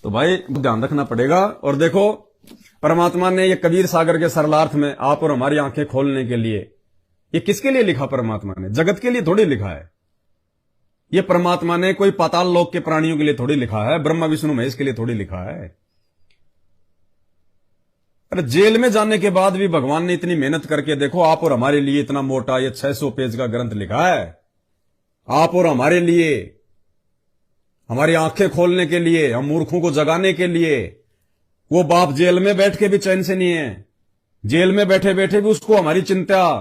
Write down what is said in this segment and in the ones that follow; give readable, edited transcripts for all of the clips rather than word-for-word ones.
तो भाई ध्यान रखना पड़ेगा। और देखो परमात्मा ने ये कबीर सागर के सरलार्थ में आप और हमारी आंखें खोलने के लिए, ये किसके लिए लिखा? परमात्मा ने जगत के लिए थोड़ी लिखा है। ये परमात्मा ने कोई पाताल लोक के प्राणियों के लिए थोड़ी लिखा है, ब्रह्मा विष्णु महेश के लिए थोड़ी लिखा है। अरे जेल में जाने के बाद भी भगवान ने इतनी मेहनत करके देखो आप और हमारे लिए इतना मोटा ये 600 पेज का ग्रंथ लिखा है। आप और हमारे लिए, हमारी आंखें खोलने के लिए, हम मूर्खों को जगाने के लिए। वो बाप जेल में बैठ के भी चैन से नहीं है। जेल में बैठे बैठे भी उसको हमारी चिंता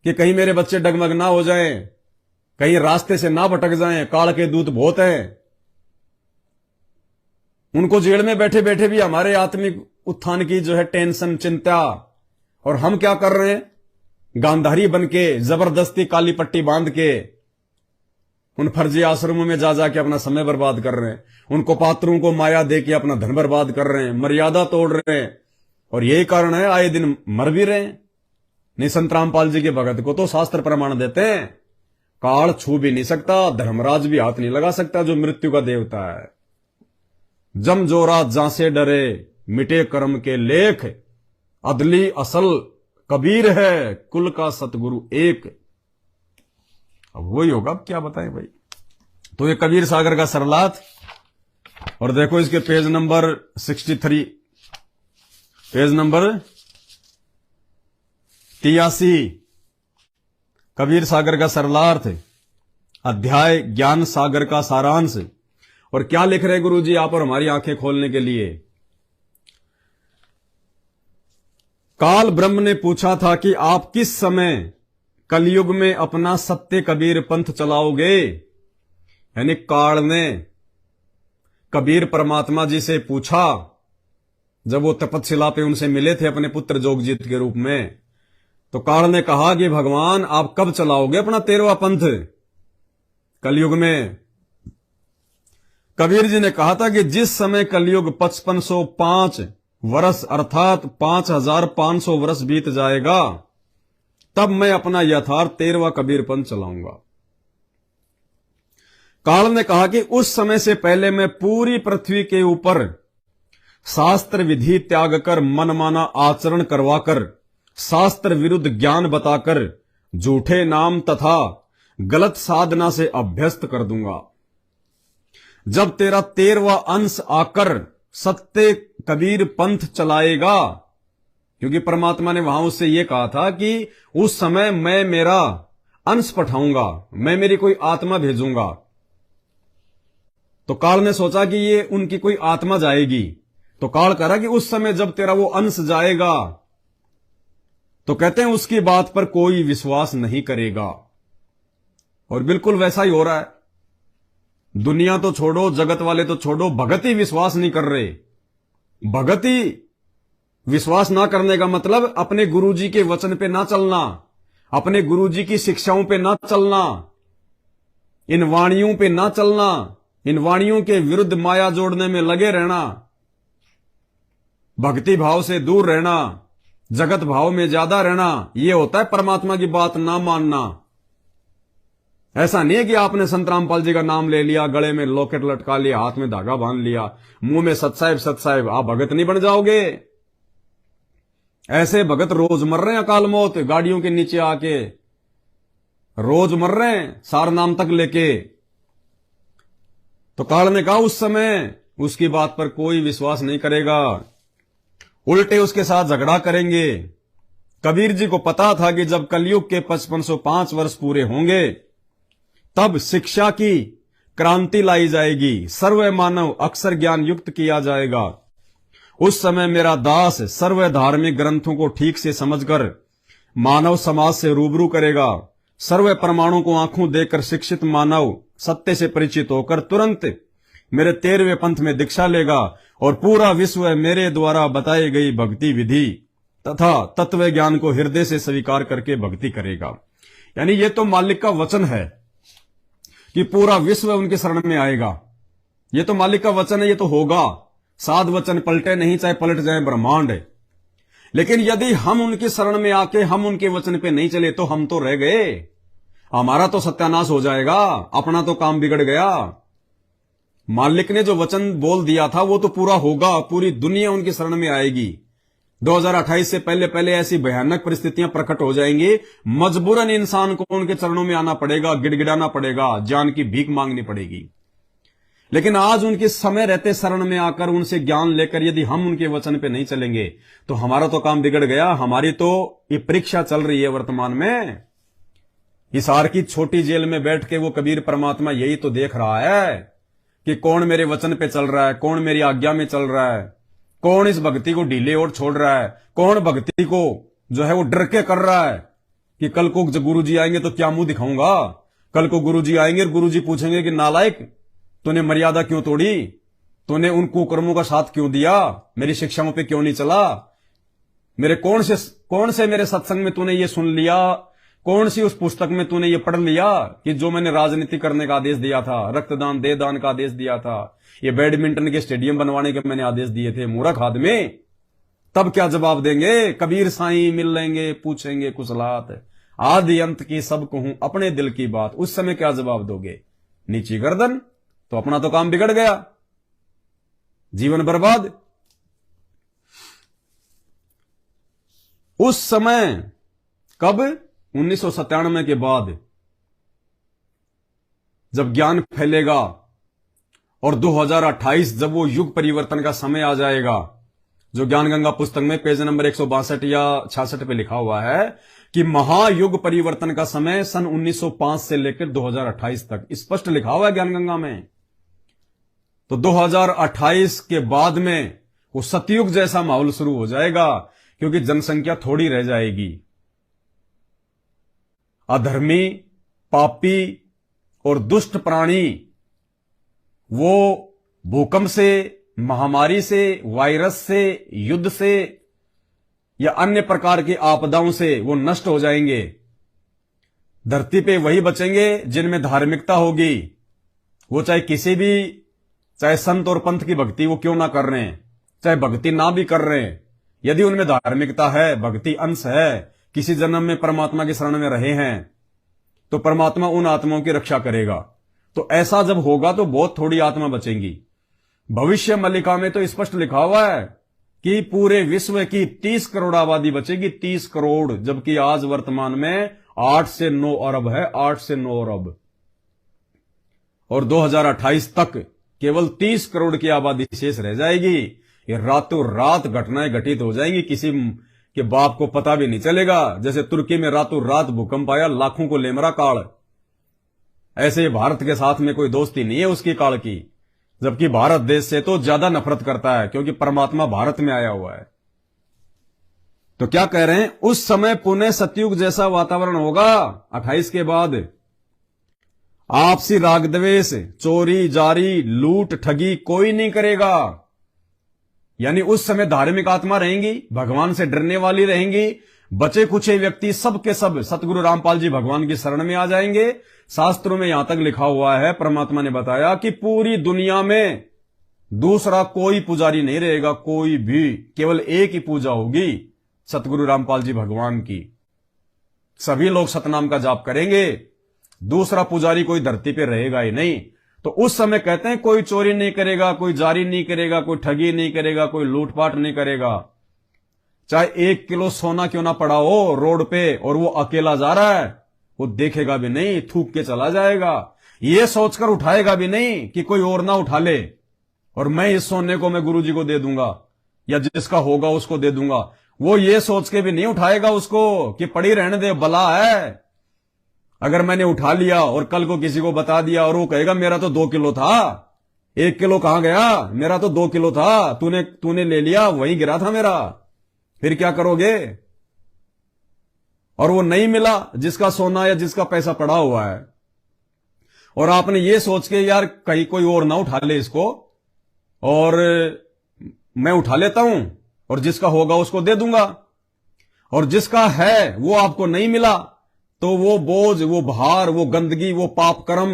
कि कहीं मेरे बच्चे डगमग ना हो जाएं, कहीं रास्ते से ना भटक जाएं, काल के दूत बहुत हैं। उनको जेल में बैठे बैठे भी हमारे आत्मिक उत्थान की जो है टेंशन, चिंता। और हम क्या कर रहे हैं? गांधारी बन के जबरदस्ती काली पट्टी बांध के उन फर्जी आश्रमों में जा जाके अपना समय बर्बाद कर रहे हैं। उनको पात्रों को माया दे के अपना धन बर्बाद कर रहे हैं, मर्यादा तोड़ रहे हैं। और यही कारण है आए दिन मर भी रहे हैं। नहीं, संत रामपाल जी के भगत को तो शास्त्र प्रमाण देते हैं, काल छू भी नहीं सकता, धर्मराज भी हाथ नहीं लगा सकता, जो मृत्यु का देवता है। जम जोरा जांसे डरे, मिटे कर्म के लेख, अदली असल कबीर है, कुल का सतगुरु एक। अब वही होगा, अब क्या बताएं भाई। तो ये कबीर सागर का सरलाथ। और देखो इसके page number 63, page number 83, Kabir Sagar का सरलार्थ, अध्याय ज्ञान सागर का सारांश। और क्या लिख रहे गुरु जी आप और हमारी आंखें खोलने के लिए? काल ब्रह्म ने पूछा था कि आप किस समय कलयुग में अपना सत्य कबीर पंथ चलाओगे। यानी काल ने कबीर परमात्मा जी से पूछा, जब वो तपतशिला पे उनसे मिले थे अपने पुत्र जोगजीत के रूप में। तो काल ने कहा कि भगवान आप कब चलाओगे अपना 13वां पंथ कलयुग में? कबीर जी ने कहा था कि जिस समय कलयुग 5505 वर्ष अर्थात 5500 वर्ष बीत जाएगा, तब मैं अपना यथार्थ 13वां कबीर पंथ चलाऊंगा। काल ने कहा कि उस समय से पहले मैं पूरी पृथ्वी के ऊपर शास्त्र विधि त्याग कर, मनमाना आचरण करवाकर, शास्त्र विरुद्ध ज्ञान बताकर, झूठे नाम तथा गलत साधना से अभ्यस्त कर दूंगा। जब तेरा 13वां अंश आकर सत्य कबीर पंथ चलाएगा, क्योंकि परमात्मा ने वहां उससे यह कहा था कि उस समय मैं मेरा अंश पठाऊंगा, मैं मेरी कोई आत्मा भेजूंगा। तो काल ने सोचा कि ये उनकी कोई आत्मा जाएगी। तो काल कह रहा कि उस समय जब तेरा वो अंश जाएगा, तो कहते हैं उसकी बात पर कोई विश्वास नहीं करेगा। और बिल्कुल वैसा ही हो रहा है। दुनिया तो छोड़ो, जगत वाले तो छोड़ो, भगत ही विश्वास नहीं कर रहे। भगत ही विश्वास ना करने का मतलब अपने गुरुजी के वचन पे ना चलना, अपने गुरुजी की शिक्षाओं पे ना चलना, इन वाणियों पे ना चलना, इन वाणियों के विरुद्ध माया जोड़ने में लगे रहना, भक्ति भाव से दूर रहना, जगत भाव में ज्यादा रहना। यह होता है परमात्मा की बात ना मानना। ऐसा नहीं है कि आपने संत रामपाल जी का नाम ले लिया, गले में लॉकेट लटका लिया, हाथ में धागा बांध लिया, मुंह में सत साहिब, आप भगत नहीं बन जाओगे। ऐसे भगत रोज मर रहे हैं अकाल मौत, गाड़ियों के नीचे आके रोज मर रहे हैं, सार नाम तक लेके। तो काल ने कहा उस समय उसकी बात पर कोई विश्वास नहीं करेगा, उल्टे उसके साथ झगड़ा करेंगे। कबीर जी को पता था कि जब कलयुग के 5505 वर्ष पूरे होंगे, तब शिक्षा की क्रांति लाई जाएगी, सर्व मानव अक्षर ज्ञान युक्त किया जाएगा। उस समय मेरा दास सर्व धार्मिक ग्रंथों को ठीक से समझकर मानव समाज से रूबरू करेगा। सर्व परमाणु को आंखों देकर शिक्षित मानव सत्य से परिचित होकर तुरंत मेरे 13वें पंथ में दीक्षा लेगा और पूरा विश्व मेरे द्वारा बताई गई भक्ति विधि तथा तत्व ज्ञान को हृदय से स्वीकार करके भक्ति करेगा। यानी ये तो मालिक का वचन है कि पूरा विश्व उनके शरण में आएगा। ये तो मालिक का वचन है, ये तो होगा। साध वचन पलटे नहीं, चाहे पलट जाए ब्रह्मांड। लेकिन यदि हम उनकी शरण में आके हम उनके वचन पे नहीं चले तो हम तो रह गए, हमारा तो सत्यानाश हो जाएगा, अपना तो काम बिगड़ गया। मालिक ने जो वचन बोल दिया था वो तो पूरा होगा, पूरी दुनिया उनकी शरण में आएगी। 2028 से पहले पहले ऐसी भयानक परिस्थितियां प्रकट हो जाएंगी, मजबूरन इंसान को उनके चरणों में आना पड़ेगा, गिड़गिड़ाना पड़ेगा, जान की भीख मांगनी पड़ेगी। लेकिन आज उनके समय रहते शरण में आकर उनसे ज्ञान लेकर यदि हम उनके वचन पे नहीं चलेंगे तो हमारा तो काम बिगड़ गया। हमारी तो ये परीक्षा चल रही है वर्तमान में। हिसार की छोटी जेल में बैठ के वो कबीर परमात्मा यही तो देख रहा है कि कौन मेरे वचन पे चल रहा है, कौन मेरी आज्ञा में चल रहा है, कौन इस भक्ति को ढीले और छोड़ रहा है, कौन भक्ति को जो है वो डर के कर रहा है कि कल को जब गुरु जी आएंगे तो क्या मुंह दिखाऊंगा। कल को गुरु जी आएंगे और गुरु जी पूछेंगे कि नालायक तूने मर्यादा क्यों तोड़ी, तूने उन कुकर्मों का साथ क्यों दिया, मेरी शिक्षाओं पे क्यों नहीं चला, मेरे कौन से मेरे सत्संग में तूने ये सुन लिया, कौन सी उस पुस्तक में तूने ये पढ़ लिया कि जो मैंने राजनीति करने का आदेश दिया था, रक्तदान दे दान का आदेश दिया था, ये बैडमिंटन के स्टेडियम बनवाने के मैंने आदेश दिए थे, मूर्ख आदमी। तब क्या जवाब देंगे? कबीर साईं मिल लेंगे, पूछेंगे कुशलात, आदि अंत की सब कहूं अपने दिल की बात। उस समय क्या जवाब दोगे? नीची गर्दन। तो अपना तो काम बिगड़ गया, जीवन बर्बाद। उस समय कब? 1997 के बाद जब ज्ञान फैलेगा और 2028 जब वो युग परिवर्तन का समय आ जाएगा, जो ज्ञान गंगा पुस्तक में पेज नंबर 162 या 66 पे लिखा हुआ है कि महायुग परिवर्तन का समय सन 1905 से लेकर 2028 तक स्पष्ट लिखा हुआ है ज्ञान गंगा में। तो 2028 के बाद में वो सतयुग जैसा माहौल शुरू हो जाएगा, क्योंकि जनसंख्या थोड़ी रह जाएगी। अधर्मी, पापी और दुष्ट प्राणी वो भूकंप से, महामारी से, वायरस से, युद्ध से या अन्य प्रकार की आपदाओं से वो नष्ट हो जाएंगे। धरती पे वही बचेंगे जिनमें धार्मिकता होगी। वो चाहे संत और पंथ की भक्ति वो क्यों ना कर रहे हैं, चाहे भक्ति ना भी कर रहे हैं, यदि उनमें धार्मिकता है, भक्ति अंश है, किसी जन्म में परमात्मा की शरण में रहे हैं, तो परमात्मा उन आत्माओं की रक्षा करेगा। तो ऐसा जब होगा तो बहुत थोड़ी आत्मा बचेंगी। भविष्य मल्लिका में तो स्पष्ट लिखा हुआ है कि पूरे विश्व की 30 करोड़ आबादी बचेगी, 30 करोड़, जबकि आज वर्तमान में 8 से 9 अरब है, 8 से 9 अरब। और 2028 तक केवल 30 करोड़ की आबादी शेष रह जाएगी। ये रातों रात घटनाएं घटित हो जाएंगी, किसी के बाप को पता भी नहीं चलेगा। जैसे तुर्की में रातों रात भूकंप आया, लाखों को लेमरा काल, ऐसे भारत के साथ में कोई दोस्ती नहीं है उसकी काल की, जबकि भारत देश से तो ज्यादा नफरत करता है, क्योंकि परमात्मा भारत में आया हुआ है। तो क्या कह रहे हैं? उस समय पुनः सतयुग जैसा वातावरण होगा 28 के बाद। आपसी राग द्वेष, चोरी जारी, लूट ठगी कोई नहीं करेगा। यानी उस समय धार्मिक आत्मा रहेंगी, भगवान से डरने वाली रहेंगी। बचे कुछे व्यक्ति सब के सब सतगुरु रामपाल जी भगवान की शरण में आ जाएंगे। शास्त्रों में यहां तक लिखा हुआ है, परमात्मा ने बताया कि पूरी दुनिया में दूसरा कोई पुजारी नहीं रहेगा, कोई भी, केवल एक ही पूजा होगी, सतगुरु रामपाल जी भगवान की। सभी लोग सतनाम का जाप करेंगे, दूसरा पुजारी कोई धरती पे रहेगा ही नहीं। तो उस समय कहते हैं कोई चोरी नहीं करेगा, कोई जारी नहीं करेगा, कोई ठगी नहीं करेगा, कोई लूटपाट नहीं करेगा। चाहे 1 किलो सोना क्यों ना पड़ा हो रोड पे और वो अकेला जा रहा है, वो देखेगा भी नहीं, थूक के चला जाएगा। ये सोचकर उठाएगा भी नहीं कि कोई और ना उठा ले और मैं इस सोने को मैं गुरुजी को दे दूंगा या जिसका होगा उसको दे दूंगा। वो ये सोच के भी नहीं उठाएगा उसको कि पड़ी रहने दे, बला है। अगर मैंने उठा लिया और कल को किसी को बता दिया और वो कहेगा मेरा तो 2 किलो था, 1 किलो कहां गया, मेरा तो 2 किलो था, तूने ले लिया, वहीं गिरा था मेरा, फिर क्या करोगे? और वो नहीं मिला जिसका सोना या जिसका पैसा पड़ा हुआ है, और आपने ये सोच के यार कहीं कोई और ना उठा ले इसको और मैं उठा लेता हूं और जिसका होगा उसको दे दूंगा, और जिसका है वो आपको नहीं मिला, तो वो बोझ, वो भार, वो गंदगी, वो पाप कर्म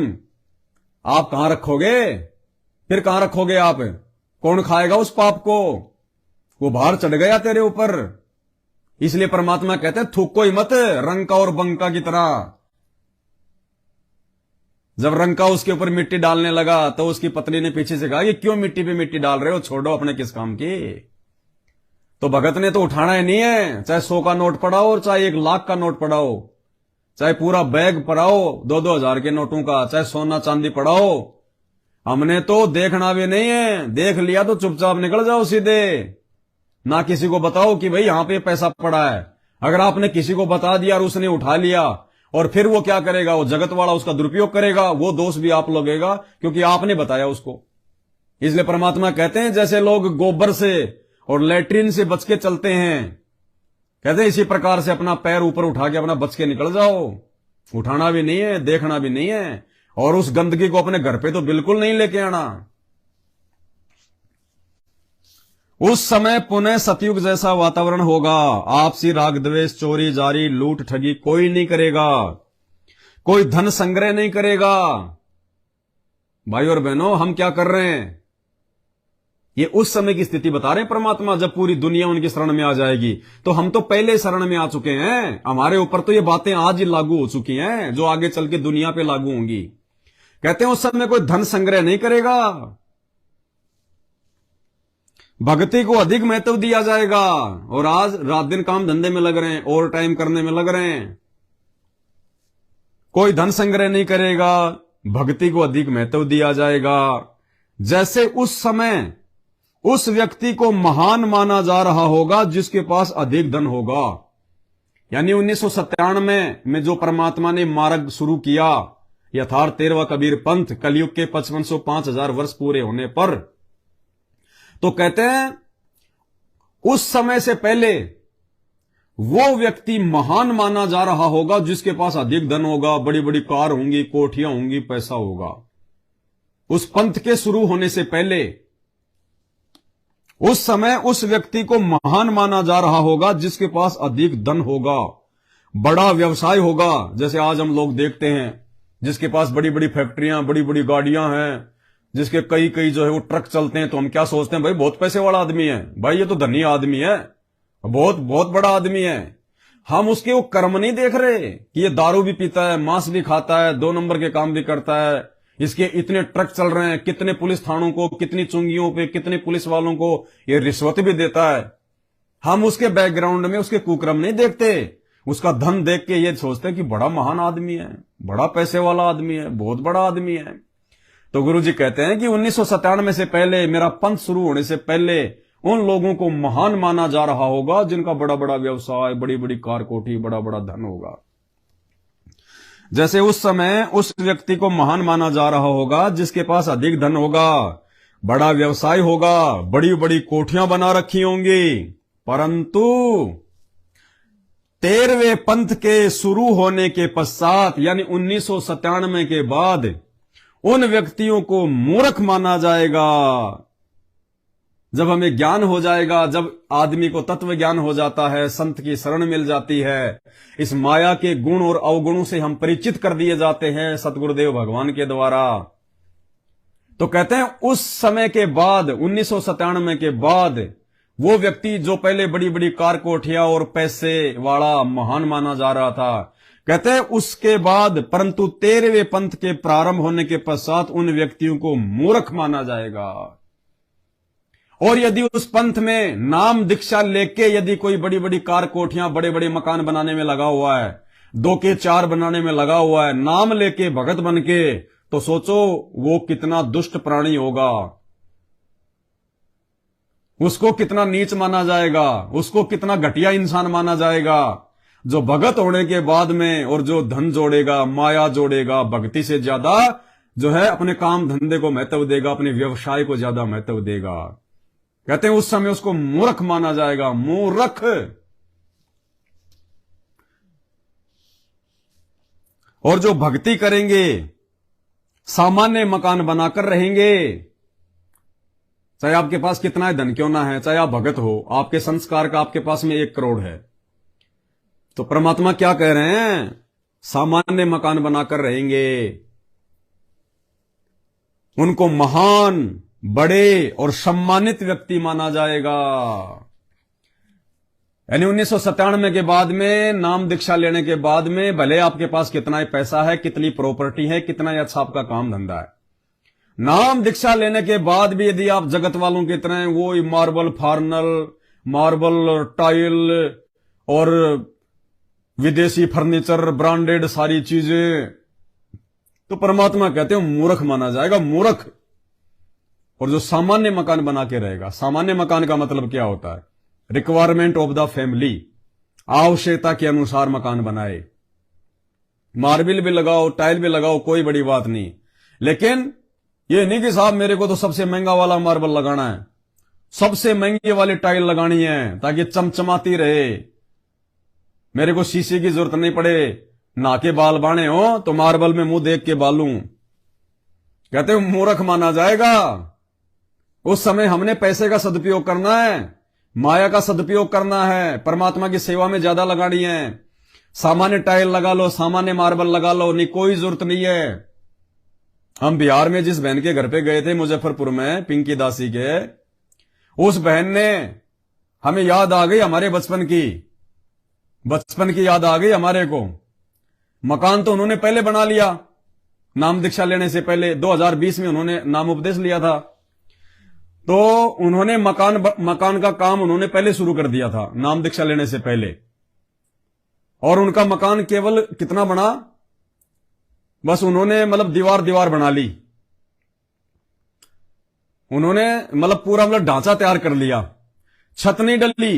आप कहां रखोगे? फिर कहां रखोगे आप? कौन खाएगा उस पाप को? वो भार चढ़ गया तेरे ऊपर। इसलिए परमात्मा कहते हैं थूको ही मत रंका और बंका की तरह। जब रंका उसके ऊपर मिट्टी डालने लगा तो उसकी पत्नी ने पीछे से कहा कि क्यों मिट्टी पे मिट्टी डाल रहे हो, छोड़ो, अपने किस काम की। तो भगत ने तो उठाना ही नहीं है, चाहे 100 का नोट पड़ाओ और चाहे 1 लाख का नोट पड़ाओ, चाहे पूरा बैग पड़ाओ 2-2 हजार के नोटों का, चाहे सोना चांदी पड़ाओ, हमने तो देखना भी नहीं है। देख लिया तो चुपचाप निकल जाओ सीधे, ना किसी को बताओ कि भाई यहां पे पैसा पड़ा है। अगर आपने किसी को बता दिया और उसने उठा लिया, और फिर वो क्या करेगा, वो जगत वाला उसका दुरुपयोग करेगा, वो दोष भी आप लगेगा क्योंकि आपने बताया उसको। इसलिए परमात्मा कहते हैं जैसे लोग गोबर से और लेट्रिन से बच के चलते हैं, कहते हैं इसी प्रकार से अपना पैर ऊपर उठा के अपना बच के निकल जाओ। उठाना भी नहीं है, देखना भी नहीं है, और उस गंदगी को अपने घर पे तो बिल्कुल नहीं लेके आना। उस समय पुनः सतयुग जैसा वातावरण होगा। आपसी राग द्वेष, चोरी जारी, लूट ठगी कोई नहीं करेगा, कोई धन संग्रह नहीं करेगा। भाई और बहनों, हम क्या कर रहे हैं, ये उस समय की स्थिति बता रहे हैं परमात्मा, जब पूरी दुनिया उनकी शरण में आ जाएगी। तो हम तो पहले शरण में आ चुके हैं, हमारे ऊपर तो ये बातें आज ही लागू हो चुकी हैं जो आगे चल के दुनिया पे लागू होंगी। कहते हैं उस समय कोई धन संग्रह नहीं करेगा, भक्ति को अधिक महत्व दिया जाएगा। और आज रात दिन काम धंधे में लग रहे हैं, ओवर टाइम करने में लग रहे हैं। कोई धन संग्रह नहीं करेगा, भक्ति को अधिक महत्व दिया जाएगा। जैसे उस समय उस व्यक्ति को महान माना जा रहा होगा जिसके पास अधिक धन होगा। यानी 1997 में जो परमात्मा ने मार्ग शुरू किया, यथार्थ 13वां कबीर पंथ, कलयुग के 5505 वर्ष पूरे होने पर, तो कहते हैं उस समय से पहले वो व्यक्ति महान माना जा रहा होगा जिसके पास अधिक धन होगा, बड़ी बड़ी कार होंगी, कोठियां होंगी, पैसा होगा। उस पंथ के शुरू होने से पहले उस समय उस व्यक्ति को महान माना जा रहा होगा जिसके पास अधिक धन होगा, बड़ा व्यवसाय होगा। जैसे आज हम लोग देखते हैं जिसके पास बड़ी बड़ी फैक्ट्रियां, बड़ी बड़ी गाड़ियां हैं, जिसके कई कई जो है वो ट्रक चलते हैं, तो हम क्या सोचते हैं, भाई बहुत पैसे वाला आदमी है, भाई ये तो धनी आदमी है, बहुत बहुत बड़ा आदमी है। हम उसके वो कर्म नहीं देख रहे कि ये दारू भी पीता है, मांस भी खाता है, 2 नंबर के काम भी करता है, इसके इतने ट्रक चल रहे हैं, कितने पुलिस थानों को, कितनी चुंगियों पे, कितने पुलिस वालों को ये रिश्वत भी देता है। हम उसके बैकग्राउंड में उसके कुकर्म नहीं देखते, उसका धन देख के ये सोचते हैं कि बड़ा महान आदमी है, बड़ा पैसे वाला आदमी है, बहुत बड़ा आदमी है। तो गुरु जी कहते हैं कि 1997 से पहले, मेरा पंथ शुरू होने से पहले, उन लोगों को महान माना जा रहा होगा जिनका बड़ा बड़ा व्यवसाय, बड़ी बड़ी कार कोठी, बड़ा बड़ा धन होगा। जैसे उस समय उस व्यक्ति को महान माना जा रहा होगा जिसके पास अधिक धन होगा, बड़ा व्यवसाय होगा, बड़ी बड़ी कोठियां बना रखी होंगी। परंतु 13वें पंथ के शुरू होने के पश्चात, यानी 1997 के बाद, उन व्यक्तियों को मूर्ख माना जाएगा। जब हमें ज्ञान हो जाएगा, जब आदमी को तत्व ज्ञान हो जाता है, संत की शरण मिल जाती है, इस माया के गुण और अवगुणों से हम परिचित कर दिए जाते हैं सतगुरुदेव भगवान के द्वारा, तो कहते हैं उस समय के बाद, 1997 के बाद, वो व्यक्ति जो पहले बड़ी बड़ी कार कोठियां और पैसे वाला महान माना जा रहा था, कहते हैं उसके बाद, परंतु 13वें पंथ के प्रारंभ होने के पश्चात उन व्यक्तियों को मूर्ख माना जाएगा। और यदि उस पंथ में नाम दीक्षा लेके यदि कोई बड़ी बड़ी कार कोठियां, बड़े बड़े मकान बनाने में लगा हुआ है, 2 के 4 बनाने में लगा हुआ है, नाम लेके भगत बन के, तो सोचो वो कितना दुष्ट प्राणी होगा, उसको कितना नीच माना जाएगा, उसको कितना घटिया इंसान माना जाएगा, जो भगत होने के बाद में और जो धन जोड़ेगा, माया जोड़ेगा, भक्ति से ज्यादा जो है अपने काम धंधे को महत्व देगा, अपने व्यवसाय को ज्यादा महत्व देगा। कहते हैं उस समय उसको मूर्ख माना जाएगा, मूर्ख। और जो भक्ति करेंगे, सामान्य मकान बनाकर रहेंगे, चाहे आपके पास कितना धन क्यों ना है, चाहे आप भगत हो, आपके संस्कार का आपके पास में 1 करोड़ है, तो परमात्मा क्या कह रहे हैं, सामान्य मकान बनाकर रहेंगे, उनको महान, बड़े और सम्मानित व्यक्ति माना जाएगा। यानी 1997 के बाद में नाम दीक्षा लेने के बाद में भले आपके पास कितना ही पैसा है, कितनी प्रॉपर्टी है, कितना ही अच्छा आपका काम धंधा है, नाम दीक्षा लेने के बाद भी यदि आप जगत वालों की तरह वो मार्बल फार्नल, मार्बल टाइल और विदेशी फर्नीचर, ब्रांडेड सारी चीजें, तो परमात्मा कहते हैं मूर्ख माना जाएगा, मूर्ख। और जो सामान्य मकान बना के रहेगा, सामान्य मकान का मतलब क्या होता है? रिक्वायरमेंट ऑफ द फैमिली, आवश्यकता के अनुसार मकान बनाए, मार्बल भी लगाओ, टाइल भी लगाओ, कोई बड़ी बात नहीं, लेकिन ये नहीं कि साहब मेरे को तो सबसे महंगा वाला मार्बल लगाना है, सबसे महंगी वाली टाइल लगानी है ताकि चमचमाती रहे, मेरे को शीशे की जरूरत नहीं पड़े, ना के बाल बाणे हो तो मार्बल में मुंह देख के बालूं। कहते हैं मूर्ख माना जाएगा। उस समय हमने पैसे का सदुपयोग करना है, माया का सदुपयोग करना है, परमात्मा की सेवा में ज्यादा लगानी है। सामान्य टाइल लगा लो, सामान्य मार्बल लगा लो, नहीं, कोई जरूरत नहीं है। हम बिहार में जिस बहन के घर पे गए थे, मुजफ्फरपुर में, पिंकी दासी के, उस बहन ने, हमें याद आ गई हमारे बचपन की याद आ गई हमारे को। मकान तो उन्होंने पहले बना लिया, नाम दीक्षा लेने से पहले 2020 में उन्होंने नाम उपदेश लिया था, तो उन्होंने मकान का काम उन्होंने पहले शुरू कर दिया था नाम दीक्षा लेने से पहले। और उनका मकान केवल कितना बना, बस उन्होंने मतलब दीवार बना ली, उन्होंने मतलब पूरा मतलब ढांचा तैयार कर लिया, छत नहीं डली,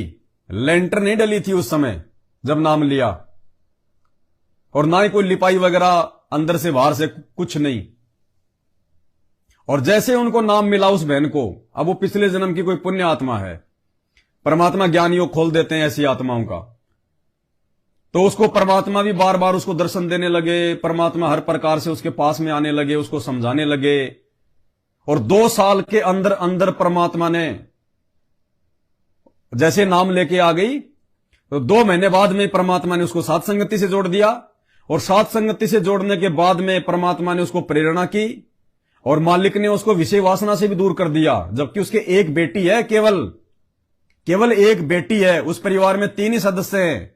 लेंटर नहीं डली थी उस समय जब नाम लिया, और ना ही कोई लिपाई वगैरह अंदर से बाहर से, कुछ नहीं। और जैसे उनको नाम मिला उस बहन को, अब वो पिछले जन्म की कोई पुण्य आत्मा है, परमात्मा ज्ञान योग खोल देते हैं ऐसी आत्माओं का, तो उसको परमात्मा भी बार बार उसको दर्शन देने लगे, परमात्मा हर प्रकार से उसके पास में आने लगे, उसको समझाने लगे। और 2 साल के अंदर अंदर परमात्मा ने, जैसे नाम लेके आ गई, तो 2 महीने बाद में परमात्मा ने उसको साथ संगति से जोड़ दिया, और साथ संगति से जोड़ने के बाद में परमात्मा ने उसको प्रेरणा की, और मालिक ने उसको विषय वासना से भी दूर कर दिया। जबकि उसके एक बेटी है, केवल एक बेटी है, उस परिवार में 3 ही सदस्य हैं,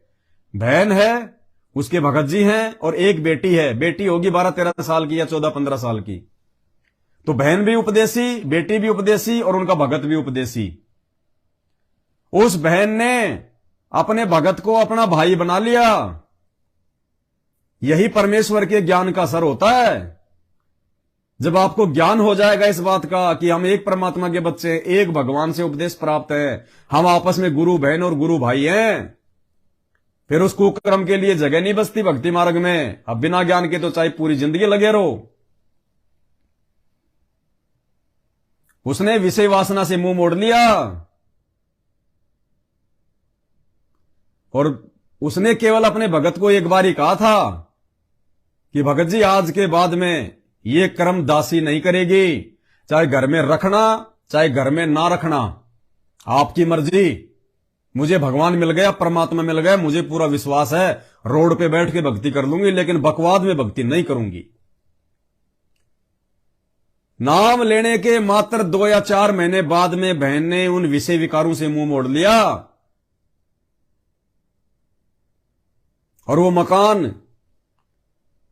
बहन है, उसके भगत जी हैं, और एक बेटी है, बेटी होगी 12-13 साल की या 14-15 साल की। तो बहन भी उपदेशी, बेटी भी उपदेशी, और उनका भगत भी उपदेशी। उस बहन ने अपने भगत को अपना भाई बना लिया। यही परमेश्वर के ज्ञान का असर होता है। जब आपको ज्ञान हो जाएगा इस बात का कि हम एक परमात्मा के बच्चे, एक भगवान से उपदेश प्राप्त है, हम आपस में गुरु बहन और गुरु भाई हैं, फिर उस कुकर्म के लिए जगह नहीं बचती भक्ति मार्ग में। अब बिना ज्ञान के तो चाहे पूरी जिंदगी लगे रहो। उसने विषय वासना से मुंह मोड़ लिया, और उसने केवल अपने भगत को एक बार ही कहा था कि भगत जी आज के बाद में ये कर्म दासी नहीं करेगी, चाहे घर में रखना चाहे घर में ना रखना, आपकी मर्जी। मुझे भगवान मिल गया, परमात्मा मिल गया, मुझे पूरा विश्वास है, रोड पे बैठ के भक्ति कर लूंगी, लेकिन बकवाद में भक्ति नहीं करूंगी। नाम लेने के मात्र 2 या 4 महीने बाद में बहन ने उन विषय विकारों से मुंह मोड़ लिया, और वो मकान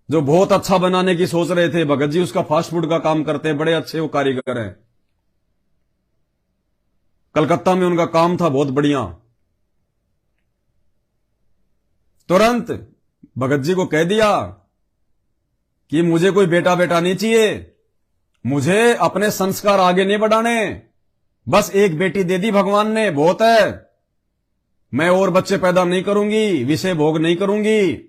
जो बहुत अच्छा बनाने की सोच रहे थे, भगत जी उसका फास्ट फूड का काम करते हैं, बड़े अच्छे वो कारीगर हैं, कलकत्ता में उनका काम था बहुत बढ़िया। तुरंत भगत जी को कह दिया कि मुझे कोई बेटा नहीं चाहिए, मुझे अपने संस्कार आगे नहीं बढ़ाने, बस एक बेटी दे दी भगवान ने, बहुत है, मैं और बच्चे पैदा नहीं करूंगी, विषय भोग नहीं करूंगी।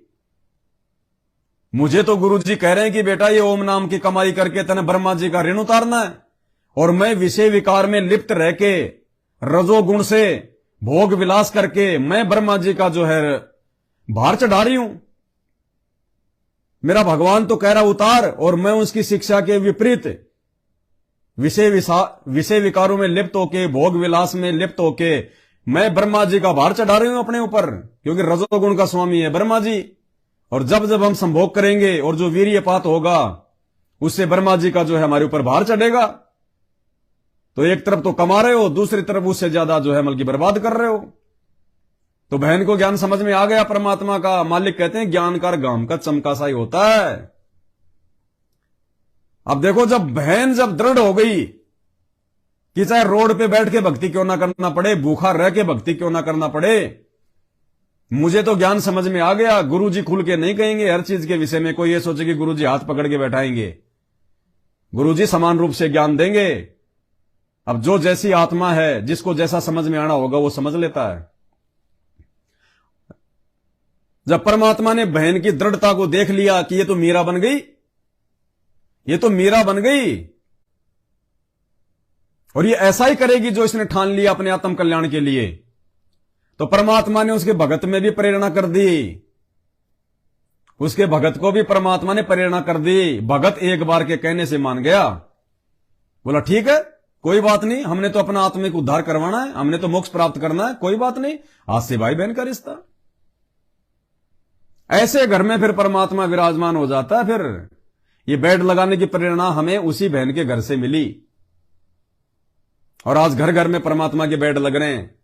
मुझे तो गुरु जी कह रहे हैं कि बेटा ये ओम नाम की कमाई करके तने ब्रह्मा जी का ऋण उतारना है, और मैं विषय विकार में लिप्त रह के रजोगुण से भोग विलास करके मैं ब्रह्मा जी का जो है भार चढ़ा रही हूं। मेरा भगवान तो कह रहा उतार, और मैं उसकी शिक्षा के विपरीत विषय विकारों में लिप्त होके, भोग विलास में लिप्त होके मैं ब्रह्मा जी का भार चढ़ा रही हूं अपने ऊपर, क्योंकि रजोगुण का स्वामी है ब्रह्मा जी। और जब जब हम संभोग करेंगे और जो वीर्यपात होगा उससे ब्रह्मा जी का जो है हमारे ऊपर भार चढ़ेगा। तो एक तरफ तो कमा रहे हो, दूसरी तरफ उससे ज्यादा जो है बल्कि बर्बाद कर रहे हो। तो बहन को ज्ञान समझ में आ गया परमात्मा का। मालिक कहते हैं ज्ञान का गाम का चमका सा ही होता है। अब देखो, जब बहन जब दृढ़ हो गई कि चाहे रोड पे बैठ के भक्ति क्यों ना करना पड़े, भूखा रह के भक्ति क्यों ना करना पड़े, मुझे तो ज्ञान समझ में आ गया। गुरुजी खुल के नहीं कहेंगे हर चीज के विषय में। कोई ये सोचे कि गुरुजी हाथ पकड़ के बैठाएंगे, गुरुजी समान रूप से ज्ञान देंगे। अब जो जैसी आत्मा है, जिसको जैसा समझ में आना होगा वो समझ लेता है। जब परमात्मा ने बहन की दृढ़ता को देख लिया कि ये तो मीरा बन गई, ये तो मीरा बन गई, और ये ऐसा ही करेगी जो इसने ठान लिया अपने आत्म कल्याण के लिए, तो परमात्मा ने उसके भगत में भी प्रेरणा कर दी। उसके भगत को भी परमात्मा ने प्रेरणा कर दी। भगत एक बार के कहने से मान गया, बोला ठीक है कोई बात नहीं, हमने तो अपना आत्मिक उद्धार करवाना है, हमने तो मोक्ष प्राप्त करना है, कोई बात नहीं, आज से भाई बहन का रिश्ता। ऐसे घर में फिर परमात्मा विराजमान हो जाता है। फिर ये बेड लगाने की प्रेरणा हमें उसी बहन के घर से मिली, और आज घर घर में परमात्मा के बेड लग रहे हैं।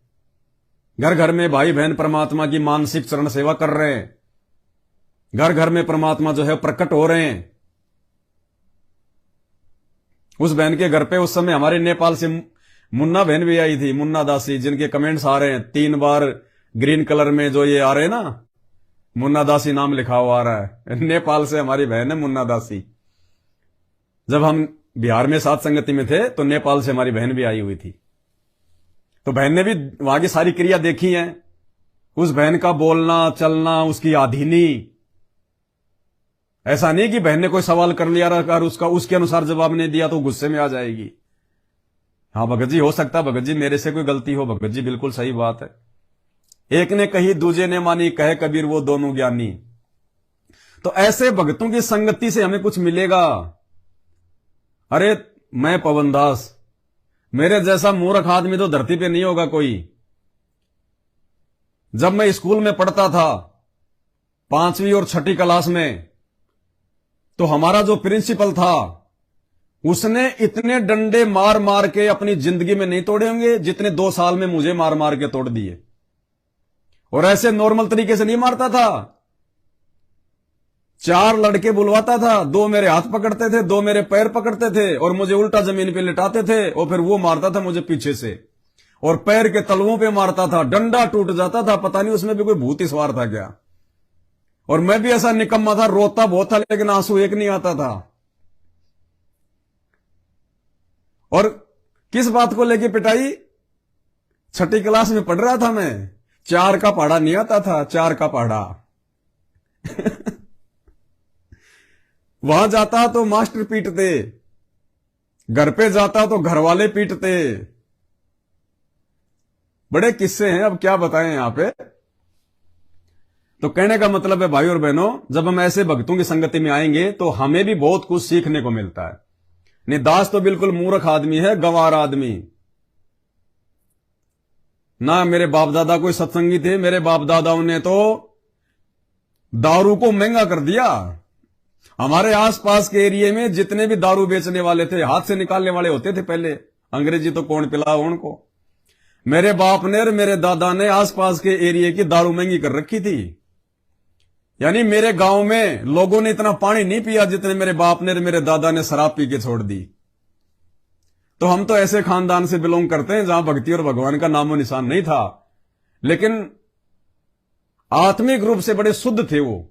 घर घर में भाई बहन परमात्मा की मानसिक चरण सेवा कर रहे हैं। घर घर में परमात्मा जो है प्रकट हो रहे हैं। उस बहन के घर पे उस समय हमारे नेपाल से मुन्ना बहन भी आई थी, मुन्ना दासी, जिनके कमेंट्स आ रहे हैं 3 बार ग्रीन कलर में जो ये आ रहे हैं ना, मुन्ना दासी नाम लिखा हुआ आ रहा है। नेपाल से हमारी बहन है मुन्ना दासी। जब हम बिहार में साथ संगति में थे तो नेपाल से हमारी बहन भी आई हुई थी। तो बहन ने भी वहां की सारी क्रिया देखी है। उस बहन का बोलना चलना, उसकी आधीनी, ऐसा नहीं कि बहन ने कोई सवाल कर लिया और उसके अनुसार जवाब नहीं दिया तो गुस्से में आ जाएगी। हाँ भगत जी, हो सकता भगत जी मेरे से कोई गलती हो, भगत जी बिल्कुल सही बात है। एक ने कही दूजे ने मानी, कहे कबीर वो दोनों ज्ञानी। तो ऐसे भगतों की संगति से हमें कुछ मिलेगा। अरे मैं पवन दास, मेरे जैसा मूर्ख आदमी तो धरती पे नहीं होगा कोई। जब मैं स्कूल में पढ़ता था 5वीं और 6ठी क्लास में, तो हमारा जो प्रिंसिपल था उसने इतने डंडे मार मार के अपनी जिंदगी में नहीं तोड़े होंगे जितने 2 साल में मुझे मार मार के तोड़ दिए। और ऐसे नॉर्मल तरीके से नहीं मारता था। 4 लड़के बुलवाता था, 2 मेरे हाथ पकड़ते थे, 2 मेरे पैर पकड़ते थे और मुझे उल्टा जमीन पे लिटाते थे, और फिर वो मारता था मुझे पीछे से और पैर के तलवों पे मारता था। डंडा टूट जाता था, पता नहीं उसमें भी कोई भूत ही सवार था क्या। और मैं भी ऐसा निकम्मा था, रोता बहुत था लेकिन आंसू एक नहीं आता था। और किस बात को लेके पिटाई? 6ठी क्लास में पढ़ रहा था मैं, 4 का पहाड़ा नहीं आता था, 4 का पहाड़ा। वहां जाता तो मास्टर पीटते, घर पे जाता तो घर वाले पीटते। बड़े किस्से हैं, अब क्या बताएं यहां पे। तो कहने का मतलब है भाई और बहनों, जब हम ऐसे भक्तों की संगति में आएंगे तो हमें भी बहुत कुछ सीखने को मिलता है। नहीं, दास तो बिल्कुल मूर्ख आदमी है, गंवार आदमी ना। मेरे बाप दादा कोई सत्संगी थे, मेरे बाप दादाओं ने तो दारू को महंगा कर दिया। हमारे आसपास के एरिया में जितने भी दारू बेचने वाले थे, हाथ से निकालने वाले होते थे पहले। अंग्रेजी तो कौन पिला उनको। मेरे बाप ने और मेरे दादा ने आसपास के एरिया की दारू महंगी कर रखी थी। यानी मेरे गांव में लोगों ने इतना पानी नहीं पिया जितने मेरे बाप ने और मेरे दादा ने शराब पी के छोड़ दी। तो हम तो ऐसे खानदान से बिलोंग करते हैं जहां भक्ति और भगवान का नामो निशान नहीं था, लेकिन आत्मिक रूप से बड़े शुद्ध थे वो।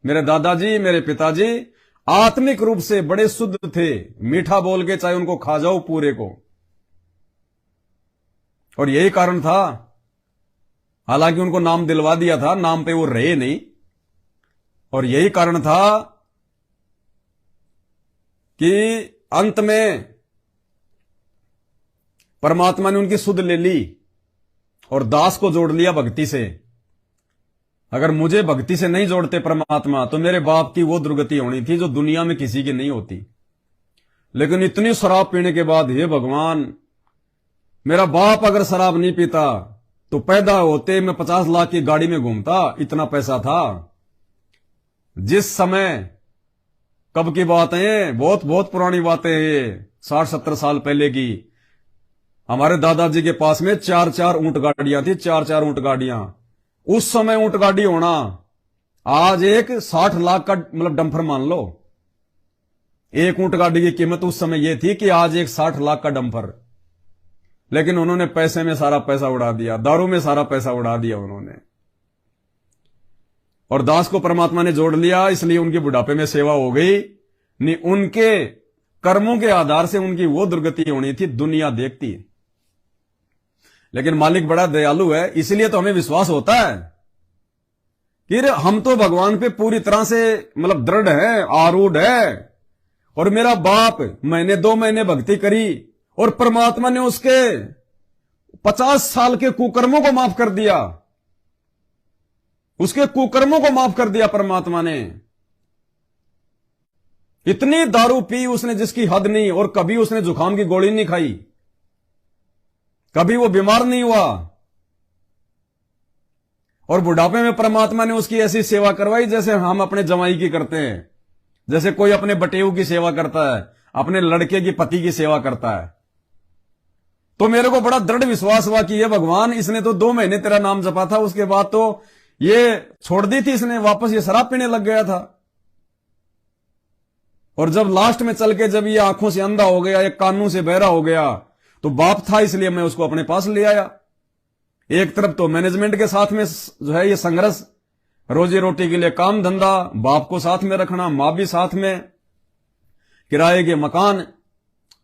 मेरे दादाजी, मेरे पिताजी आत्मिक रूप से बड़े शुद्ध थे। मीठा बोल के चाहे उनको खा जाओ पूरे को। और यही कारण था, हालांकि उनको नाम दिलवा दिया था, नाम पे वो रहे नहीं। और यही कारण था कि अंत में परमात्मा ने उनकी सुध ले ली और दास को जोड़ लिया भक्ति से। अगर मुझे भक्ति से नहीं जोड़ते परमात्मा तो मेरे बाप की वो दुर्गति होनी थी जो दुनिया में किसी की नहीं होती। लेकिन इतनी शराब पीने के बाद, हे भगवान, मेरा बाप अगर शराब नहीं पीता तो पैदा होते मैं 50 लाख की गाड़ी में घूमता, इतना पैसा था। जिस समय, कब की बात है, बहुत बहुत पुरानी बातें हैं, 60-70 साल पहले की। हमारे दादाजी के पास में 4-4 ऊंट गाड़ियां थी, 4-4 ऊंट गाड़ियां। उस समय ऊंट गाड़ी होना, आज एक 60 लाख का मतलब डंपर मान लो। एक ऊंट गाड़ी की कीमत उस समय यह थी कि आज एक 60 लाख का डंपर। लेकिन उन्होंने पैसे में सारा पैसा उड़ा दिया, दारू में सारा पैसा उड़ा दिया उन्होंने। और दास को परमात्मा ने जोड़ लिया, इसलिए उनकी बुढ़ापे में सेवा हो गई। नहीं, उनके कर्मों के आधार से उनकी वो दुर्गति होनी थी, दुनिया देखती। लेकिन मालिक बड़ा दयालु है, इसलिए तो हमें विश्वास होता है कि हम तो भगवान पे पूरी तरह से मतलब दृढ़ है, आरूढ़ है। और मेरा बाप, मैंने 2 महीने भक्ति करी और परमात्मा ने उसके 50 साल के कुकर्मों को माफ कर दिया। उसके कुकर्मों को माफ कर दिया परमात्मा ने। इतनी दारू पी उसने जिसकी हद नहीं, और कभी उसने जुकाम की गोली नहीं खाई, कभी वो बीमार नहीं हुआ। और बुढ़ापे में परमात्मा ने उसकी ऐसी सेवा करवाई जैसे हम अपने जमाई की करते हैं, जैसे कोई अपने बटेऊ की सेवा करता है, अपने लड़के की पति की सेवा करता है। तो मेरे को बड़ा दृढ़ विश्वास हुआ कि ये भगवान, इसने तो 2 महीने तेरा नाम जपा था, उसके बाद तो ये छोड़ दी थी इसने, वापस ये शराब पीने लग गया था। और जब लास्ट में चल के जब ये आंखों से अंधा हो गया, एक कानों से बहरा हो गया, तो बाप था इसलिए मैं उसको अपने पास ले आया। एक तरफ तो मैनेजमेंट के साथ में जो है ये संघर्ष, रोजी रोटी के लिए काम धंधा, बाप को साथ में रखना, मां भी साथ में, किराए के मकान।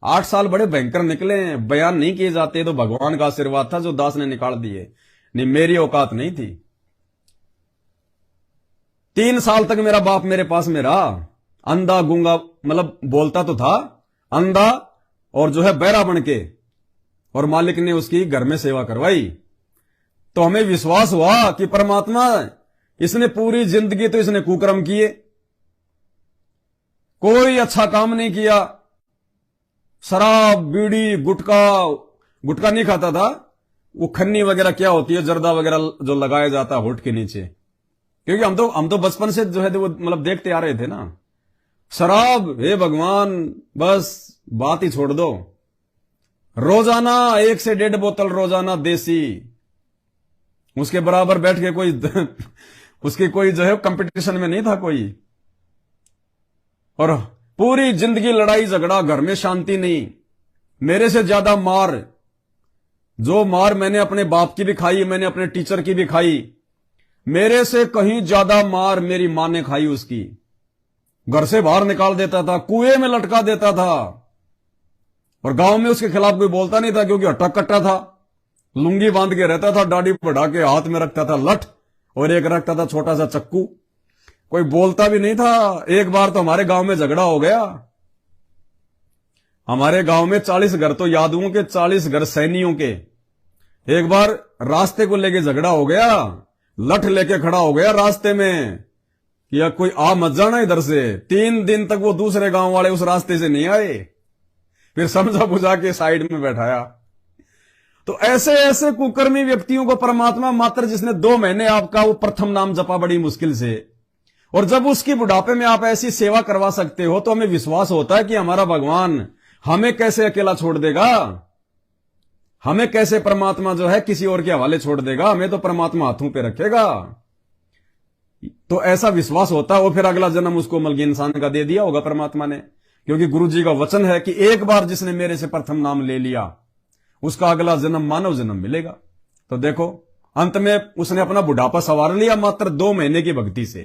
8 साल बड़े भयंकर निकले, बयान नहीं किए जाते, तो भगवान का आशीर्वाद था जो दास ने निकाल दिए। नहीं, मेरी औकात नहीं थी। 3 साल तक मेरा बाप मेरे पास में रहा, अंधा गूंगा, मतलब बोलता तो था, अंधा और जो है बहरा बन के। और मालिक ने उसकी घर में सेवा करवाई। तो हमें विश्वास हुआ कि परमात्मा, इसने पूरी जिंदगी तो इसने कुकर्म किए, कोई अच्छा काम नहीं किया। शराब, बीड़ी, गुटखा नहीं खाता था। वो खन्नी वगैरह क्या होती है, जर्दा वगैरह जो लगाया जाता है होठ के नीचे, क्योंकि हम तो बचपन से जो है वो मतलब देखते आ रहे थे ना। शराब, हे भगवान, बस बात ही छोड़ दो। रोजाना 1 से 1.5 बोतल रोजाना देसी, उसके बराबर बैठ के कोई उसकी कोई जो है कंपटीशन में नहीं था कोई। और पूरी जिंदगी लड़ाई झगड़ा, घर में शांति नहीं। मेरे से ज्यादा मार, जो मार मैंने अपने बाप की भी खाई, मैंने अपने टीचर की भी खाई, मेरे से कहीं ज्यादा मार मेरी मां ने खाई उसकी। घर से बाहर निकाल देता था, कुएं में लटका देता था। और गांव में उसके खिलाफ कोई बोलता नहीं था, क्योंकि हट्टा कट्टा था, लुंगी बांध के रहता था, दाढ़ी बढ़ा के हाथ में रखता था लठ, और एक रखता था छोटा सा चक्कू। कोई बोलता भी नहीं था। एक बार तो हमारे गांव में झगड़ा हो गया। हमारे गांव में 40 घर, तो यादवों के 40 घर सैनियों के। एक बार रास्ते को लेके झगड़ा हो गया, लठ लेके खड़ा हो गया रास्ते में कि या कोई आ मत जाना इधर से। 3 दिन तक वो दूसरे गांव वाले उस रास्ते से नहीं आए, फिर समझा बुझा के साइड में बैठाया। तो ऐसे ऐसे कुकर्मी व्यक्तियों को परमात्मा, मात्र जिसने 2 महीने आपका वो प्रथम नाम जपा बड़ी मुश्किल से, और जब उसकी बुढ़ापे में आप ऐसी सेवा करवा सकते हो, तो हमें विश्वास होता है कि हमारा भगवान हमें कैसे अकेला छोड़ देगा, हमें कैसे परमात्मा जो है किसी और के हवाले छोड़ देगा, हमें तो परमात्मा हाथों पे रखेगा। तो ऐसा विश्वास होता है। वो फिर अगला जन्म उसको मलगी इंसान का दे दिया होगा परमात्मा ने, क्योंकि गुरु जी का वचन है कि एक बार जिसने मेरे से प्रथम नाम ले लिया, उसका अगला जन्म मानव जन्म मिलेगा। तो देखो, अंत में उसने अपना बुढ़ापा संवार लिया मात्र 2 महीने की भक्ति से।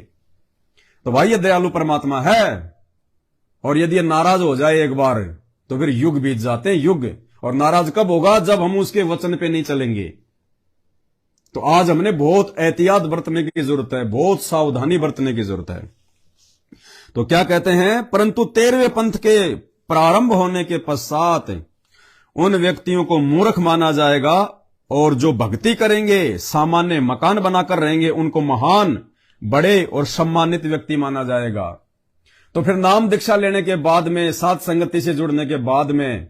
तो भाई ये दयालु परमात्मा है। और यदि ये नाराज हो जाए एक बार, तो फिर युग बीत जाते हैं, युग। और नाराज कब होगा? जब हम उसके वचन पे नहीं चलेंगे। तो आज हमने बहुत एहतियात बरतने की जरूरत है, बहुत सावधानी बरतने की जरूरत है। तो क्या कहते हैं, परंतु 13वें पंथ के प्रारंभ होने के पश्चात उन व्यक्तियों को मूर्ख माना जाएगा, और जो भक्ति करेंगे, सामान्य मकान बनाकर रहेंगे, उनको महान, बड़े और सम्मानित व्यक्ति माना जाएगा। तो फिर नाम दीक्षा लेने के बाद में, साथ संगति से जुड़ने के बाद में,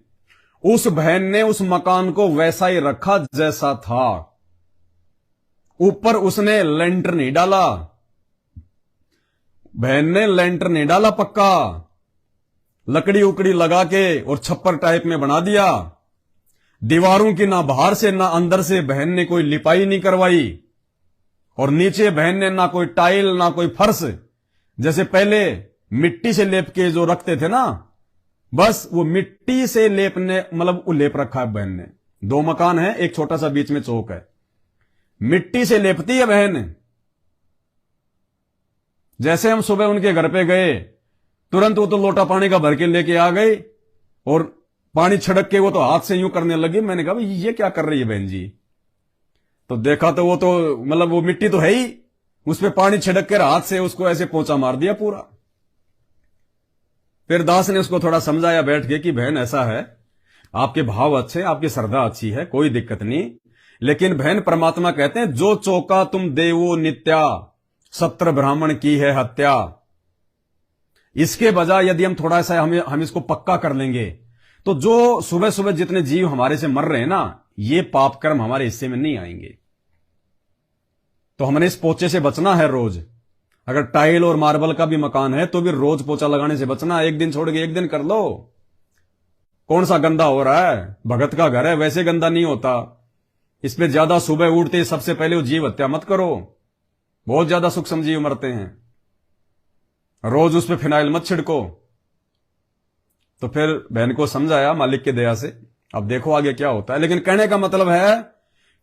उस बहन ने उस मकान को वैसा ही रखा जैसा था। ऊपर उसने लेंटर नहीं डाला, बहन ने लेंटर नहीं डाला पक्का, लकड़ी उकड़ी लगा के और छप्पर टाइप में बना दिया। दीवारों की ना बाहर से ना अंदर से बहन ने कोई लिपाई नहीं करवाई। और नीचे बहन ने ना कोई टाइल ना कोई फर्श, जैसे पहले मिट्टी से लेप के जो रखते थे ना, बस वो मिट्टी से लेपने मतलब वो लेप रखा है बहन ने। 2 मकान है, एक छोटा सा बीच में चौक है, मिट्टी से लेपती है बहन। जैसे हम सुबह उनके घर पे गए, तुरंत वो तो लोटा पानी का भर के लेके आ गई और पानी छिड़क के वो तो हाथ से यूं करने लगी। मैंने कहा ये क्या कर रही है बहन जी? तो देखा तो वो तो मतलब वो मिट्टी तो है ही, उस पे पानी छिड़क कर हाथ से उसको ऐसे पोंछा मार दिया पूरा। फिर दास ने उसको थोड़ा समझाया बैठ के कि बहन ऐसा है, आपके भाव अच्छे, आपकी श्रद्धा अच्छी है, कोई दिक्कत नहीं, लेकिन बहन परमात्मा कहते हैं जो चौका तुम देवो नित्या, सत्र ब्राह्मण की है हत्या। इसके बजाय यदि हम थोड़ा सा हम इसको पक्का कर लेंगे तो जो सुबह सुबह जितने जीव हमारे से मर रहे हैं ना, ये पाप कर्म हमारे हिस्से में नहीं आएंगे। तो हमने इस पोचे से बचना है रोज। अगर टाइल और मार्बल का भी मकान है तो भी रोज पोछा लगाने से बचना। एक दिन छोड़ के एक दिन कर लो, कौन सा गंदा हो रहा है? भगत का घर है, वैसे गंदा नहीं होता। इस पे ज्यादा सुबह उठते सबसे पहले वो जीव हत्या मत करो, बहुत ज्यादा सूक्ष्म जीव मरते हैं। रोज उस पे फिनाइल मत छिड़को। तो फिर बहन को समझाया मालिक की दया से, अब देखो आगे क्या होता है। लेकिन कहने का मतलब है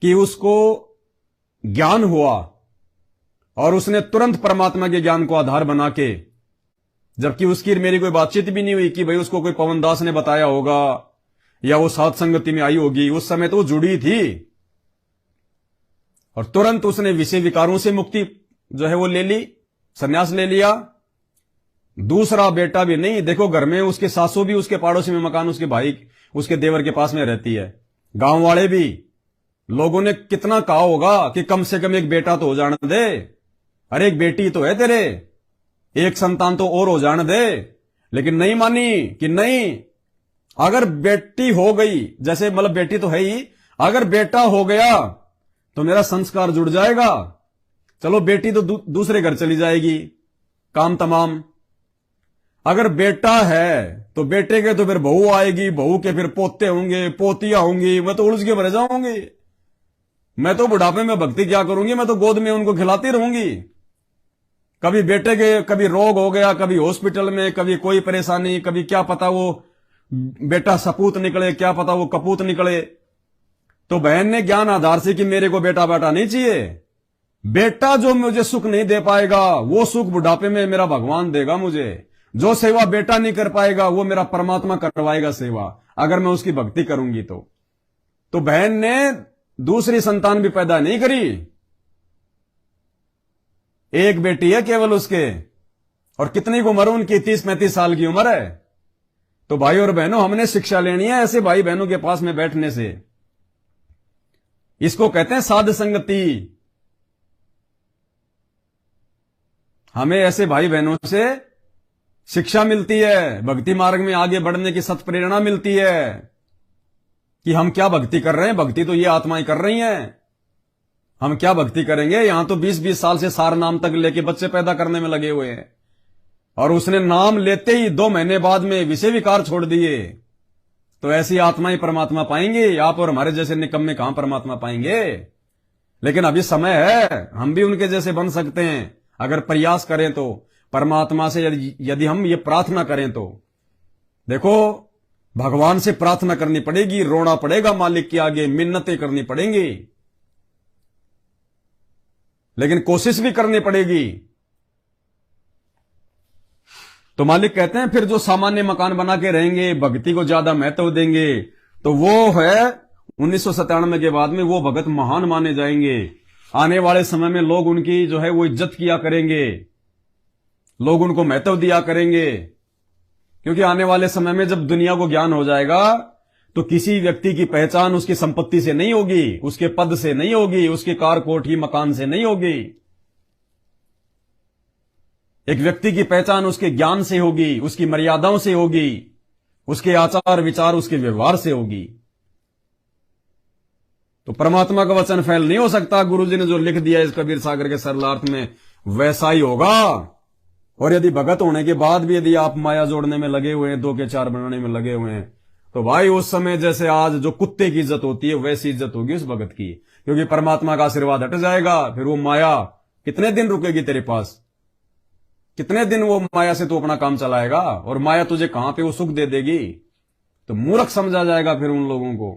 कि उसको ज्ञान हुआ और उसने तुरंत परमात्मा के ज्ञान को आधार बना के, जबकि उसकी मेरी कोई बातचीत भी नहीं हुई कि भाई उसको कोई पवन दास ने बताया होगा या वो सात संगति में आई होगी, उस समय तो वो जुड़ी थी और तुरंत उसने विषय विकारों से मुक्ति जो है वो ले ली, संन्यास ले लिया। दूसरा बेटा भी नहीं, देखो घर में उसके सासू भी उसके पड़ोसी में मकान उसके भाई उसके देवर के पास में रहती है। गांव वाले भी, लोगों ने कितना कहा होगा कि कम से कम एक बेटा तो हो जाने दे, अरे एक बेटी तो है तेरे, एक संतान तो और हो जाने दे। लेकिन नहीं मानी कि नहीं, अगर बेटी हो गई, जैसे मतलब बेटी तो है ही, अगर बेटा हो गया तो मेरा संस्कार जुड़ जाएगा, चलो बेटी तो दूसरे घर चली जाएगी, काम तमाम। अगर बेटा है तो बेटे के तो फिर बहू आएगी, बहू के फिर पोते होंगे, पोतियां होंगी, मैं तो उलझ के भर जाऊंगी। मैं तो बुढ़ापे में भक्ति क्या करूंगी, मैं तो गोद में उनको खिलाती रहूंगी। कभी बेटे के कभी रोग हो गया, कभी हॉस्पिटल में, कभी कोई परेशानी, कभी क्या पता वो बेटा सपूत निकले, क्या पता वो कपूत निकले। तो बहन ने ज्ञान आधार से कि मेरे को बेटा बेटा नहीं चाहिए, बेटा जो मुझे सुख नहीं दे पाएगा वो सुख बुढ़ापे में मेरा भगवान देगा मुझे। जो सेवा बेटा नहीं कर पाएगा वो मेरा परमात्मा करवाएगा सेवा, अगर मैं उसकी भक्ति करूंगी तो बहन ने दूसरी संतान भी पैदा नहीं करी, एक बेटी है केवल उसके, और कितनी की उम्र उनकी, 30-35 साल की उम्र है। तो भाई और बहनों, हमने शिक्षा लेनी है ऐसे भाई बहनों के पास में बैठने से। इसको कहते हैं साध संगति। हमें ऐसे भाई बहनों से शिक्षा मिलती है, भक्ति मार्ग में आगे बढ़ने की सत प्रेरणा मिलती है कि हम क्या भक्ति कर रहे हैं। भक्ति तो ये आत्माएं कर रही हैं, हम क्या भक्ति करेंगे। यहां तो 20-20 साल से सार नाम तक लेके बच्चे पैदा करने में लगे हुए हैं, और उसने नाम लेते ही 2 महीने बाद में विषय विकार छोड़ दिए। तो ऐसी आत्माएं परमात्मा पाएंगे, आप और हमारे जैसे निकम्मे कहां परमात्मा पाएंगे। लेकिन अभी समय है, हम भी उनके जैसे बन सकते हैं अगर प्रयास करें तो। परमात्मा से यदि हम ये प्रार्थना करें तो देखो, भगवान से प्रार्थना करनी पड़ेगी, रोना पड़ेगा मालिक के आगे, मिन्नतें करनी पड़ेंगी, लेकिन कोशिश भी करनी पड़ेगी। तो मालिक कहते हैं फिर जो सामान्य मकान बना के रहेंगे, भक्ति को ज्यादा महत्व देंगे, तो वो है 1997 के बाद में वो भगत महान माने जाएंगे। आने वाले समय में लोग उनकी जो है वो इज्जत किया करेंगे, लोग उनको महत्व दिया करेंगे। क्योंकि आने वाले समय में जब दुनिया को ज्ञान हो जाएगा तो किसी व्यक्ति की पहचान उसकी संपत्ति से नहीं होगी, उसके पद से नहीं होगी, उसके कार कोठी मकान से नहीं होगी। एक व्यक्ति की पहचान उसके ज्ञान से होगी, उसकी मर्यादाओं से होगी, उसके आचार विचार, उसके व्यवहार से होगी। तो परमात्मा का वचन फैल नहीं हो सकता। गुरुजी ने जो लिख दिया इस कबीर सागर के सरलार्थ में वैसा ही होगा। और यदि भगत होने के बाद भी यदि आप माया जोड़ने में लगे हुए हैं, 2 के 4 बनाने में लगे हुए हैं, तो भाई उस समय जैसे आज जो कुत्ते की इज्जत होती है वैसी इज्जत होगी उस भगत की, क्योंकि परमात्मा का आशीर्वाद हट जाएगा। फिर वो माया कितने दिन रुकेगी तेरे पास, कितने दिन वो माया से तू अपना काम चलाएगा, और माया तुझे कहां पे वो सुख दे देगी। तो मूर्ख समझा जाएगा फिर उन लोगों को।